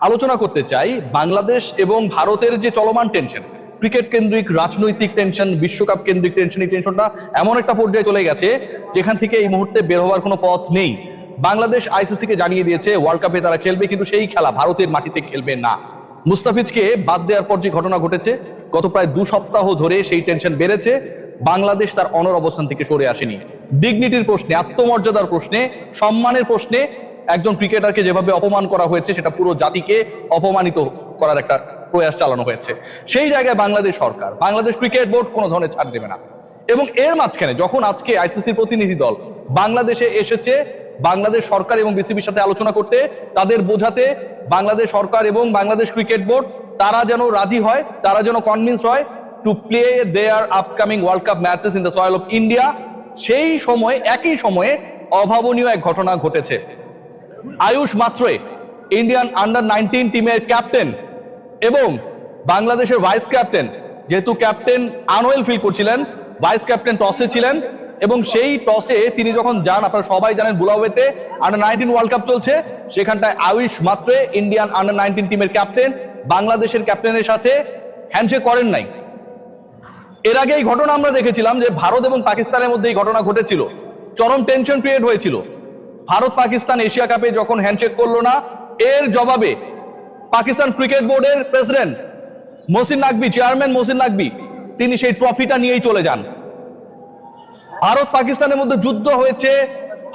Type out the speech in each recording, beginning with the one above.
আলোচনা করতে চাই বাংলাদেশ এবং ভারতের যে চলমান টেনশন, ক্রিকেট কেন্দ্রিক রাজনৈতিক টেনশন, বিশ্বকাপ কেন্দ্রিক টেনশন। এই টেনশনটা এমন একটা পর্যায়ে চলে গেছে যেখান থেকে এই মুহূর্তে বের হওয়ার কোনো পথ নেই। বাংলাদেশ আইসিসি কে জানিয়ে দিয়েছে ওয়ার্ল্ড কাপে তারা খেলবে, কিন্তু সেই খেলা ভারতের মাটিতে খেলবে না। মুস্তাফিজকে বাদ দেওয়ার পর যে ঘটনা ঘটেছে, গত প্রায় 2 সপ্তাহ ধরে সেই টেনশন বেড়েছে। বাংলাদেশ তার অনর অবস্থান থেকে সরে আসেনি। ডিগনিটির প্রশ্নে, আত্মমর্যাদার প্রশ্নে, সম্মানের প্রশ্নে একজন ক্রিকেটারকে যেভাবে অপমান করা হয়েছে, সেটা পুরো জাতিকে অপমানিত করার একটা প্রয়াস চালানো হয়েছে। সেই জায়গায় বাংলাদেশ সরকার, বাংলাদেশ ক্রিকেট বোর্ড কোনো ধরনের ছাড় দেবে না। এবং এর মাঝখানে যখন আজকে আইসিসির প্রতিনিধি দল বাংলাদেশে এসেছে বাংলাদেশ সরকার এবং বিসিবির সাথে আলোচনা করতে, তাদের বোঝাতে, বাংলাদেশ সরকার এবং বাংলাদেশ ক্রিকেট বোর্ড তারা যেন রাজি হয়, তারা যেন কনভিন্স হয় to play there upcoming world cup matches in the soil of India, সেই সময় একই সময়ে অভাবনীয় এক ঘটনা ঘটেছে। আয়ুষ মাত্রে ইন্ডিয়ান আন্ডার-19 টিমের ক্যাপ্টেন এবং বাংলাদেশের ভাইস ক্যাপ্টেন, যেহেতু ক্যাপ্টেন আনওয়েল ফিল করছিলেন, ভাইস ক্যাপ্টেন টসে ছিলেন এবং সেই টসে তিনি যখন যান, আপনারা সবাই জানেন বুলাওয়েতে আন্ডার-19 ওয়ার্ল্ড কাপ চলছে, সেখানটায় আয়ুষ মাত্রে ইন্ডিয়ান আন্ডার-19 টিমের ক্যাপ্টেন বাংলাদেশের ক্যাপ্টেনের সাথে হ্যান্ডশেক করেন নাই। এর আগে এই ঘটনা আমরা দেখেছিলাম যে ভারত এবং পাকিস্তানের মধ্যে এই ঘটনা ঘটেছিল, চরম টেনশন ক্রিয়েট হয়েছিল। ভারত পাকিস্তান এশিয়া কাপে যখন হ্যান্ডশেক করলো না, এর জবাবে পাকিস্তান ক্রিকেট বোর্ডের প্রেসিডেন্ট মহসিন নাকভি, চেয়ারম্যান মহসিন নাকভি, তিনি সেই ট্রফিটা নিয়েই চলে যান। ভারত পাকিস্তানের মধ্যে যুদ্ধ হয়েছে,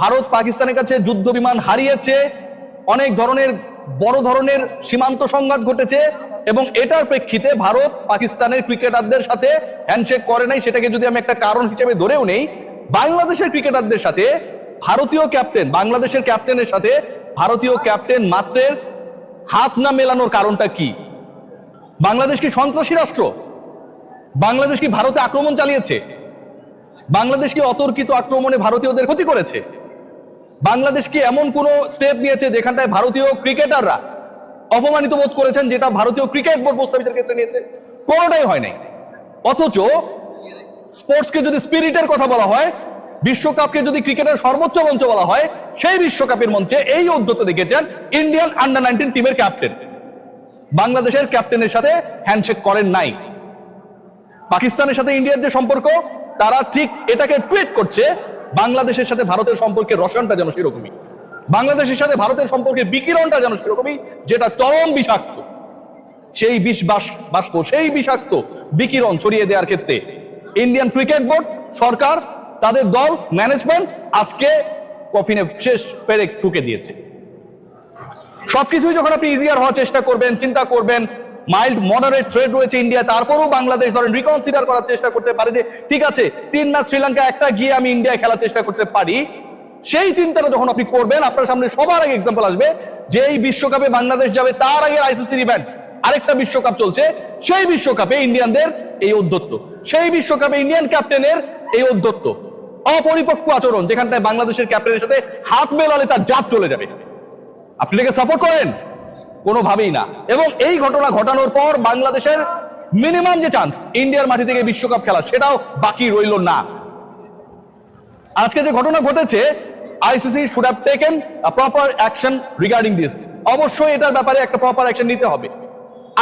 ভারত পাকিস্তানের কাছে যুদ্ধ বিমান হারিয়েছে, অনেক ধরনের বড় ধরনের সীমান্ত সংঘাত ঘটেছে এবং এটার প্রেক্ষিতে ভারত পাকিস্তানের ক্রিকেটারদের সাথে হ্যান্ডশেক করে নাই। সেটাকে যদি আমি একটা কারণ হিসেবে ধরেও নেই, বাংলাদেশের ক্রিকেটারদের সাথে ভারতীয় ক্যাপ্টেন, বাংলাদেশের ক্যাপ্টেনের সাথে ভারতীয় ক্যাপ্টেন মাত্রের হাত না মেলানোর কারণটা কি? বাংলাদেশ কি সন্ত্রাসী রাষ্ট্র? বাংলাদেশ কি ভারতে আক্রমণ চালিয়েছে? বাংলাদেশ কি অতর্কিত আক্রমণে ভারতীয়দের ক্ষতি করেছে? বাংলাদেশ কি এমন কোন স্টেপ নিয়েছে যেখানটায় ভারতীয় ক্রিকেটাররা অপমানিত বোধ করেছেন, যেটা ভারতীয় ক্রিকেট বোর্ড মুস্তাফিজের ক্ষেত্রে নিয়েছে? কোনোটাই হয় নাই। অথচ স্পোর্টসকে যদি স্পিরিটের কথা বলা হয়, বিশ্বকাপকে যদি ক্রিকেটের সর্বোচ্চ মঞ্চ বলা হয়, সেই বিশ্বকাপের মঞ্চে এই উদ্যোগটা দেখেছেন ইন্ডিয়ান আন্ডার-19 টিমের ক্যাপ্টেন বাংলাদেশের ক্যাপ্টেনের সাথে হ্যান্ডশেক করেন নাই। পাকিস্তানের সাথে ইন্ডিয়ার যে সম্পর্ক, তারা ঠিক এটাকে টুইট করছে বাংলাদেশের সাথে ভারতের সম্পর্কের রসায়নটা যেন সেরকমই, বাংলাদেশের সাথে ভারতের সম্পর্কের বিকিরণটা যেন সেরকমই, যেটা চরম বিষাক্ত। সেই বাষ্প, সেই বিষাক্ত বিকিরণ ছড়িয়ে দেওয়ার ক্ষেত্রে ইন্ডিয়ান ক্রিকেট বোর্ড, সরকার, তাদের দল, ম্যানেজমেন্ট আজকে কফিনে শেষ পেরেক ঠুকে দিয়েছে। সবকিছুই যখন আপনি ইজিয়ার হওয়ার চেষ্টা করবেন, চিন্তা করবেন মাইল্ড মডারেট থ্রেট রয়েছে ইন্ডিয়া, তারপরেও বাংলাদেশ ধরেন রিকনসিডার করার চেষ্টা করতে পারে যে ঠিক আছে 3 ম্যাচ শ্রীলঙ্কা, একটা গিয়ে আমি ইন্ডিয়া খেলার চেষ্টা করতে পারি। সেই চিন্তাটা যখন আপনি করবেন, আপনার সামনে সবার আগে এক্সাম্পল আসবে যে এই বিশ্বকাপে বাংলাদেশ যাবে, তার আগে আইসিসির ইভেন্ট আরেকটা বিশ্বকাপ চলছে, সেই বিশ্বকাপে ইন্ডিয়ানদের এই ঔদ্ধত্য, সেই বিশ্বকাপে ইন্ডিয়ান ক্যাপ্টেনের এই ঔদ্ধত্য, অপরিপক্ক আচরণ, যেখানটায় বাংলাদেশের ক্যাপ্টেনের সাথে হাত মেলালে তার জাত চলে যাবে। আপনি এটাকে সাপোর্ট করেন? কোনোভাবেই না। এবং এই ঘটনা ঘটানোর পর বাংলাদেশের মিনিমাম যে চান্স ইন্ডিয়ার মাটি থেকে বিশ্বকাপ খেলা, সেটাও বাকি রইল না। আজকে যে ঘটনা ঘটেছে, ICC should have taken a proper action regarding this. অবশ্যই এটার ব্যাপারে একটা প্রপার অ্যাকশন নিতে হবে।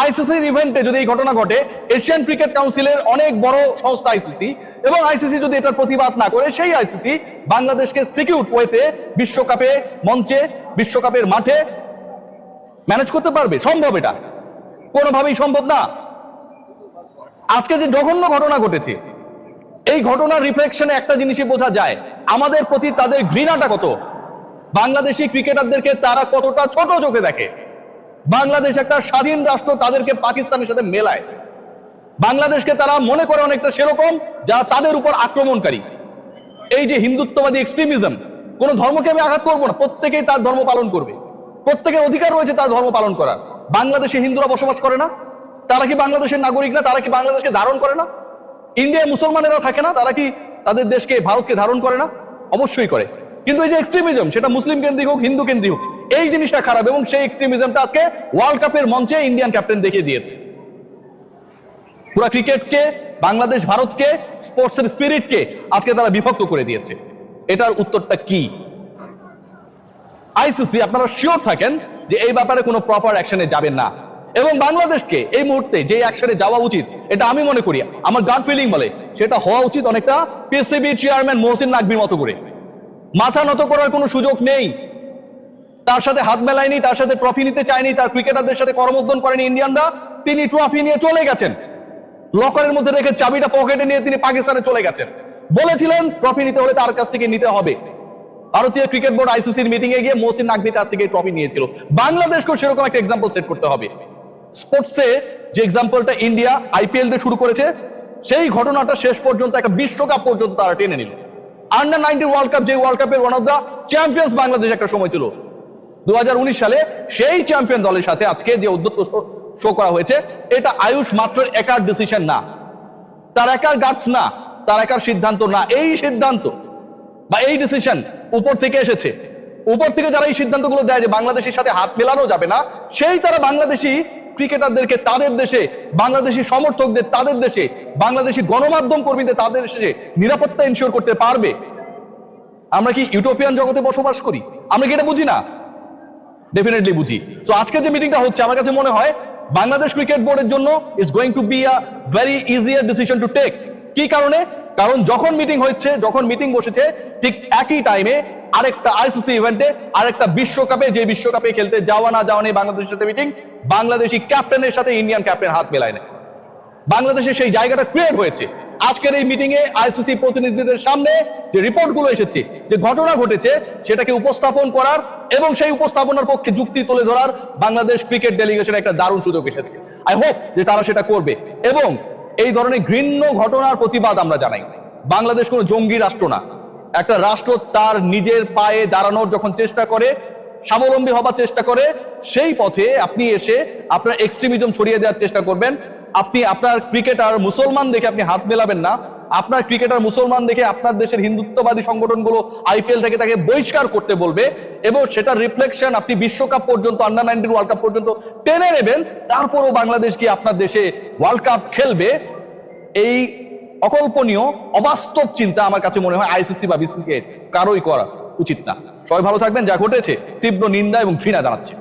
আইসিসির ইভেন্টে যদি এই ঘটনা ঘটে, এশিয়ান ক্রিকেট কাউন্সিলের অনেক বড় সংস্থা আইসিসি, এবং আইসিসি যদি এটার প্রতিবাদ না করে, সেই আইসিসি বাংলাদেশকে সিকিউর ওয়েতে বিশ্বকাপে মঞ্চে, বিশ্বকাপের মাঠে ম্যানেজ করতে পারবে? সম্ভব? এটা কোনোভাবেই সম্ভব না। আজকে যে জঘন্য ঘটনা ঘটেছে, এই ঘটনার রিফ্লেকশনে একটা জিনিসই বোঝা যায়, আমাদের প্রতি তাদের ঘৃণাটা কত। বাংলাদেশি ক্রিকেটারদেরকে তারা কতটা ছোট চোখে দেখে। বাংলাদেশ একটা স্বাধীন রাষ্ট্র, তাদেরকে পাকিস্তানের সাথে মেলায়। বাংলাদেশকে তারা মনে করে অনেকটা সেরকম যা তাদের উপর আক্রমণকারী। এই যে হিন্দুত্ববাদী এক্সট্রিমিজম, কোন ধর্মকে আমি আঘাত করবো না, প্রত্যেকেই তার ধর্ম পালন করবে, প্রত্যেকের অধিকার রয়েছে তার ধর্ম পালন করার। বাংলাদেশে হিন্দুরা বসবাস করে না? তারা কি বাংলাদেশের নাগরিক না? তারা কি বাংলাদেশকে ধারণ করে না? ইন্ডিয়ায় মুসলমানেরা থাকে না? তারা কি তাদের দেশকে, ভারতকে ধারণ করে না? অবশ্যই করে। কিন্তু এই যে এক্সট্রিমিজম, সেটা মুসলিম কেন্দ্রিক হোক, হিন্দু কেন্দ্রিক হোক, এই জিনিসটা খারাপ। এবং সেই এক্সট্রিমিজমটা আজকে ওয়ার্ল্ড কাপের মঞ্চে ইন্ডিয়ান ক্যাপ্টেন দেখিয়ে দিয়েছে। পুরো ক্রিকেটকে, বাংলাদেশ ভারতকে, স্পোর্টসের স্পিরিটকে আজকে তারা বিভক্ত করে দিয়েছে। এটার উত্তরটা কি? আইসিসি, আপনারা শিওর থাকেন যে এই ব্যাপারে কোনো প্রপার অ্যাকশনে যাবেন না। এবং বাংলাদেশকে এই মুহূর্তে যে অ্যাকশনে যাওয়া উচিত, এটা আমি মনে করি, আমার গাট ফিলিং বলে সেটা হওয়া উচিত অনেকটা পিসিবি চেয়ারম্যান মহসিন নাকভির মতো করে। মাথা নত করার কোনো সুযোগ নেই, তার সাথে হাত মেলায়নি, তার সাথে ট্রফি নিতে চায়নি, তার ক্রিকেটারদের সাথে করমর্দন করেনি ইন্ডিয়ানরা, তিনি ট্রফি নিয়ে চলে গেছেন, লকারের মধ্যে রেখে চাবিটা পকেটে নিয়ে তিনি পাকিস্তানে চলে গেছেন। বলেছিলেন ট্রফি নিতে হলে তার কাছ থেকে নিতে হবে। ভারতীয় ক্রিকেট বোর্ড আইসিসির মিটিং এ গিয়ে মহসিন নাকভির কাছ থেকে ট্রফি নিয়েছিল। বাংলাদেশকেও সেরকম একটা এক্সাম্পল সেট করতে হবে। স্পোর্টসে যে এক্সাম্পলটা ইন্ডিয়া আইপিএল দিয়ে শুরু করেছে, সেই ঘটনাটা শেষ পর্যন্ত একটা বিশ্বকাপ পর্যন্ত তারা টেনে নিল। আন্ডার 19 ওয়ার্ল্ড কাপ, যে ওয়ার্ল্ড কাপের one of the champions Bangladesh একটা সময় ছিল 2019 সালে, সেই চ্যাম্পিয়ন দলের সাথে আজকে যে উদ্যোক্ত শো করা হয়েছে, এটা আয়ুষ মাত্র একার ডিসিশন না, তার একার গাটস না, তার একার সিদ্ধান্ত না। এই সিদ্ধান্ত বা এই ডিসিশন উপর থেকে এসেছে। উপর থেকে যারা এই সিদ্ধান্তগুলো দেয় যে বাংলাদেশের সাথে হাত মেলানো যাবে না, সেই তারা বাংলাদেশি ক্রিকেটারদেরকে তাদের দেশে, বাংলাদেশি সমর্থকদের তাদের দেশে, বাংলাদেশি গণমাধ্যম কর্মীদের তাদের দেশে নিরাপত্তা ইনশিওর করতে পারবে। আমরা কি ইউটোপিয়ান জগতে বসবাস করি? আমরা কি এটা বুঝি না? ডেফিনেটলি বুঝি। সো আজকে যে মিটিংটা হচ্ছে, আমার কাছে মনে হয় বাংলাদেশ ক্রিকেট বোর্ডের জন্য is going to be a very easier decision to take. কি কারণে? কারণ যখন মিটিং হচ্ছে, যখন মিটিং বসেছে, ঠিক একই টাইমে আরেকটা আইসিসি ইভেন্টে, আরেকটা বিশ্বকাপে, যে বিশ্বকাপে খেলতে যাওয়া না যাওয়া নেই বাংলাদেশের সাথে মিটিং, বাংলাদেশি ক্যাপ্টেনের সাথে ইন্ডিয়ান ক্যাপ্টেন হাত মেলায় না। বাংলাদেশে সেই জায়গাটা ক্রিয়েট হয়েছে। আজকের এই মিটিং এ আইসিসি প্রতিনিধিদের সামনে যে রিপোর্টগুলো এসেছে, যে ঘটনা ঘটেছে, সেটাকে উপস্থাপন করার এবং সেই উপস্থাপনার পক্ষে যুক্তি তুলে ধরার বাংলাদেশ ক্রিকেট ডেলিগেশনের একটা দারুণ সুযোগ এসেছে। আই হোপ যে তারা সেটা করবে এবং এই ধরনের ঘৃণ্য ঘটনার প্রতিবাদ আমরা জানাই। বাংলাদেশ কোনো জঙ্গি রাষ্ট্র না। একটা রাষ্ট্র তার নিজের পায়ে দাঁড়ানোর যখন চেষ্টা করে, স্বাবলম্বী হবার চেষ্টা করে, সেই পথে আপনি এসে আপনার এক্সট্রিমিজম ছড়িয়ে দেওয়ার চেষ্টা করবেন, আপনি আপনার ক্রিকেটার মুসলমান দেখে আপনি হাত মেলাবেন না, আপনার ক্রিকেটার মুসলমান দেখে আপনার দেশের হিন্দুত্ববাদী সংগঠনগুলো আইপিএল থেকে তাকে বহিষ্কার করতে বলবে এবং সেটার রিফ্লেকশন আপনি বিশ্বকাপ পর্যন্ত, আন্ডার 19 ওয়ার্ল্ড কাপ পর্যন্ত টেনে নেবেন, তারপরও বাংলাদেশ কি আপনার দেশে ওয়ার্ল্ড কাপ খেলবে, এই অকল্পনীয় অবাস্তব চিন্তা আমার কাছে মনে হয় আইসিসি বা বিসিসিআই কারোই করা উচিত না। সবাই ভালো থাকবেন। যা ঘটেছে তীব্র নিন্দা এবং ঘৃণা জানাচ্ছি।